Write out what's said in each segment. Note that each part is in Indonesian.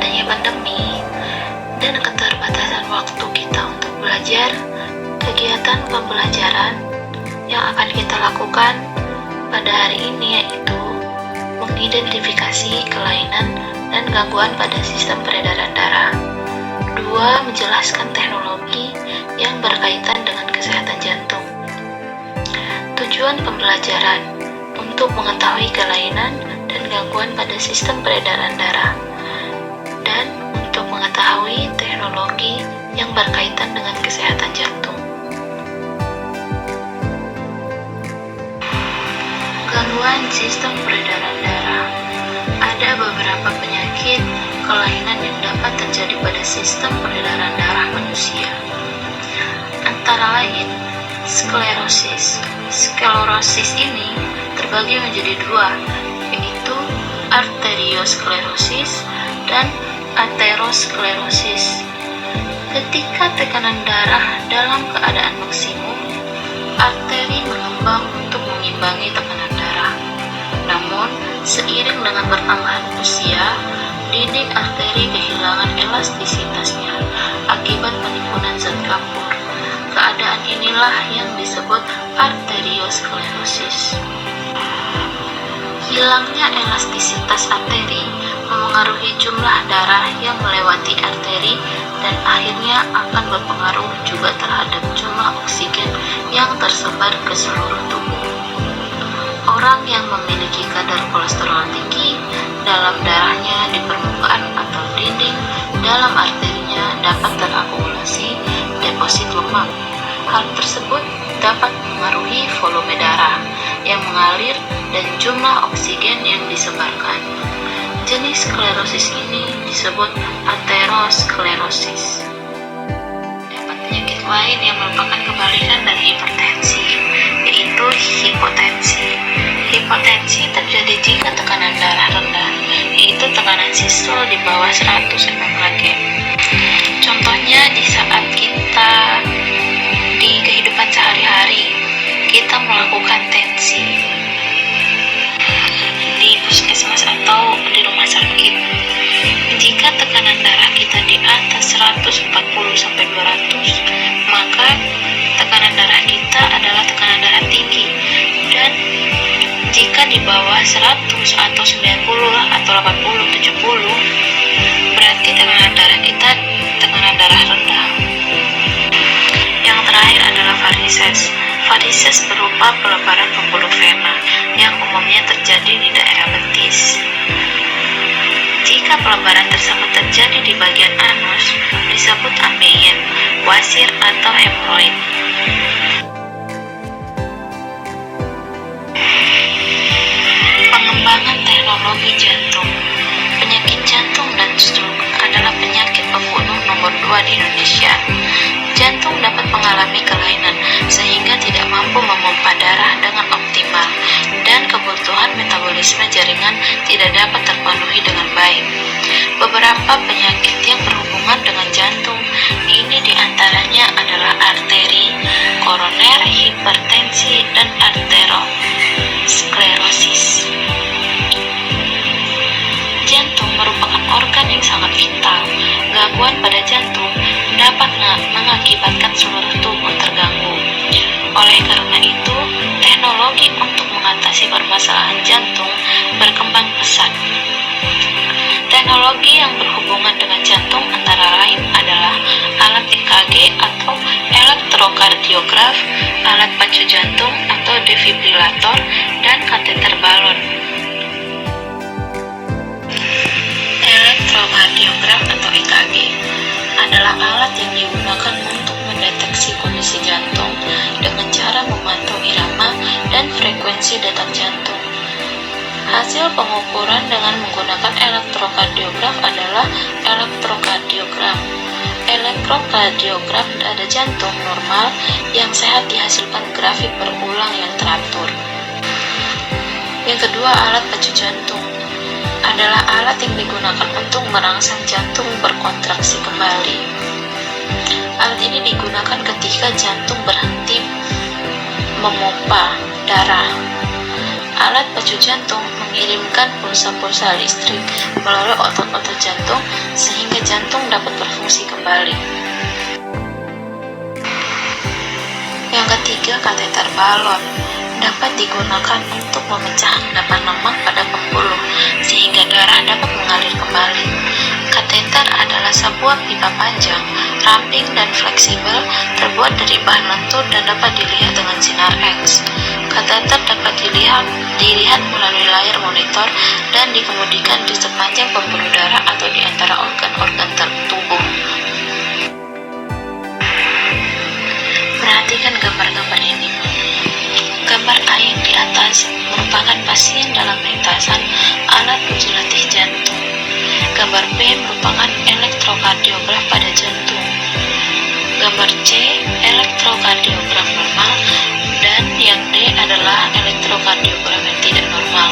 adanya pandemi dan keterbatasan waktu kita untuk belajar, kegiatan pembelajaran yang akan kita lakukan pada hari ini yaitu mengidentifikasi kelainan dan gangguan pada sistem peredaran darah. 2. Menjelaskan teknologi yang berkaitan dengan kesehatan jantung. Tujuan pembelajaran untuk mengetahui kelainan dan gangguan pada sistem peredaran darah dan untuk mengetahui teknologi yang berkaitan dengan kesehatan jantung. Gangguan sistem peredaran darah. Ada beberapa penyakit kelainan yang dapat terjadi pada sistem peredaran darah manusia. Antara lain, sklerosis. Sklerosis ini terbagi menjadi dua, yaitu arteriosklerosis dan aterosklerosis. Ketika tekanan darah dalam keadaan maksimum, arteri mengembang untuk mengimbangi tekanan darah. Namun, seiring dengan bertambahnya usia, dinding arteri kehilangan elastisitasnya akibat penimbunan zat kapur. Keadaan inilah yang disebut arteriosklerosis. Hilangnya elastisitas arteri memengaruhi jumlah darah yang melewati arteri dan akhirnya akan berpengaruh juga terhadap jumlah oksigen yang tersebar ke seluruh tubuh. Orang yang memiliki kadar kolesterol tinggi dalam darahnya di permukaan atau dinding dalam arterinya dapat terakumulasi deposit lemak. Hal tersebut dapat mengaruhi volume darah yang mengalir dan jumlah oksigen yang disebarkan. Jenis sklerosis ini disebut aterosklerosis. Terdapat penyakit lain yang merupakan kebalikan dari hipertensi, yaitu hipotensi. Hipotensi terjadi jika tekanan darah rendah, yaitu tekanan sistol di bawah 100 mmHg. Contohnya di saat kita di kehidupan sehari-hari, kita melakukan tensi di puskesmas atau di rumah sakit. Jika tekanan darah kita di atas 140-200, maka tekanan darah kita adalah tekanan darah tinggi. Dan jika di bawah 100 atau 90 atau 80-70, berarti tekanan darah kita tekanan darah rendah. Yang terakhir adalah varises. Varises berupa pelebaran pembuluh vena yang umumnya terjadi di daerah betis. Jika pelebaran tersebut terjadi di bagian anus, disebut ambeien, wasir, atau hemoroid. Pengembangan teknologi jantung. Penyakit jantung dan stroke adalah penyakit pembunuh nomor 2 di Indonesia. Jantung dapat mengalami kelainan sehingga tidak mampu memompa darah dengan optimal dan kebutuhan metabolisme jaringan tidak dapat terpenuhi dengan baik. Beberapa penyakit yang berhubungan dengan jantung ini diantaranya adalah arteri, koroner, hipertensi, dan arteriosklerosis. Jantung merupakan organ yang sangat vital. Gangguan pada jantung dapat mengakibatkan seluruh tubuh terganggu. Oleh karena itu, teknologi untuk mengatasi permasalahan jantung berkembang pesat. Teknologi yang berhubungan dengan jantung antara lain adalah alat EKG atau elektrokardiograf, alat pacu jantung atau defibrilator, dan kateter balon. Elektrokardiograf atau EKG adalah alat yang digunakan untuk mendeteksi kondisi jantung dengan cara memantau irama dan frekuensi detak jantung. Hasil pengukuran dengan menggunakan elektrokardiograf adalah elektrokardiogram. Elektrokardiograf pada jantung normal yang sehat dihasilkan grafik berulang yang teratur. Yang kedua, alat pacu jantung adalah alat yang digunakan untuk merangsang jantung berkontraksi kembali. Alat ini digunakan ketika jantung berhenti memompa darah. Alat pacu jantung mengirimkan pulsa-pulsa listrik melalui otot-otot jantung sehingga jantung dapat berfungsi kembali. Yang ketiga, kateter balon dapat digunakan untuk memecah endapan lemak pada pembuluh sehingga darah dapat mengalir kembali. Kateter adalah sebuah pipa panjang, ramping dan fleksibel, terbuat dari bahan lentur dan dapat dilihat dengan sinar X. Kateter dapat dilihat melalui layar monitor dan dikemudikan di sepanjang pembuluh darah atau di antara organ-organ tubuh. Perhatikan gambar-gambar ini. Gambar A yang di atas merupakan pasien dalam lintasan alat uji latih jantung. Gambar B merupakan elektrokardiograf pada jantung. Gambar C elektrokardiograf normal dan yang D adalah elektrokardiograf yang tidak normal.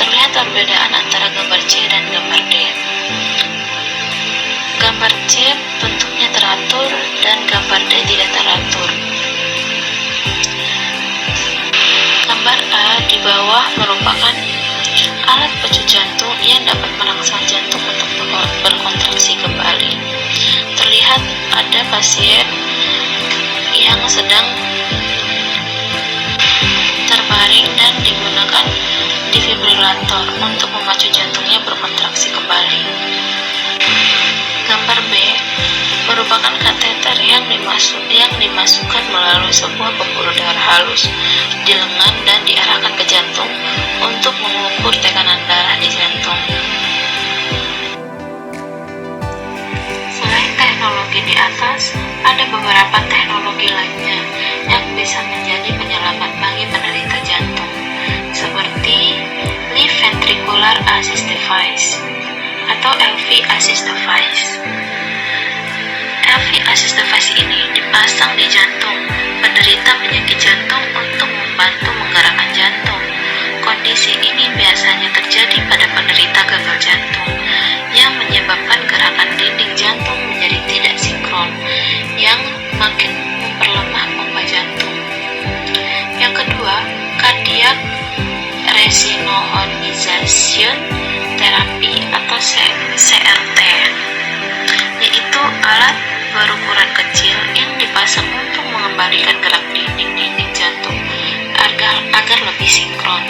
Terlihat perbedaan antara gambar C dan gambar D. Gambar C bentuknya teratur dan gambar D tidak teratur. Gambar A di bawah merupakan alat pecut jantung yang dapat merangsang jantung untuk berkontraksi kembali. Terlihat ada pasien yang sedang terbaring dan digunakan defibrilator untuk memacu jantungnya berkontraksi kembali. Gambar B merupakan kateter yang dimasukkan melalui sebuah pembuluh darah halus di lengan dan diarahkan ke jantung untuk mengukur tekanan darah di jantung. Selain teknologi di atas, ada beberapa teknologi lainnya yang bisa menjadi penyelamat bagi penderita jantung, seperti Left Ventricular Assist Device atau LV Assist Device. LV Assist Device ini dipasang di jantung penderita penyakit jantung untuk membantu menggerakkan jantung. Kondisi ini biasanya terjadi pada penderita gagal jantung yang menyebabkan gerakan dinding jantung menjadi tidak sinkron yang makin memperlemah pompa jantung. Yang kedua, cardiac resynchronization therapy atau CRT, yaitu alat berukuran kecil yang dipasang untuk mengembalikan gerak dinding-dinding jantung agar lebih sinkron.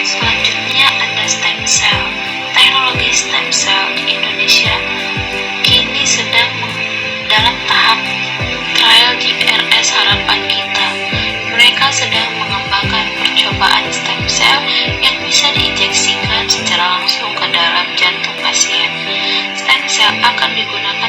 Selanjutnya ada stem cell. Teknologi stem cell di Indonesia kini sedang dalam tahap trial di RS Harapan Kita. Mereka sedang mengembangkan percobaan stem cell yang bisa diinjeksikan secara langsung ke dalam jantung pasien. Stem cell akan digunakan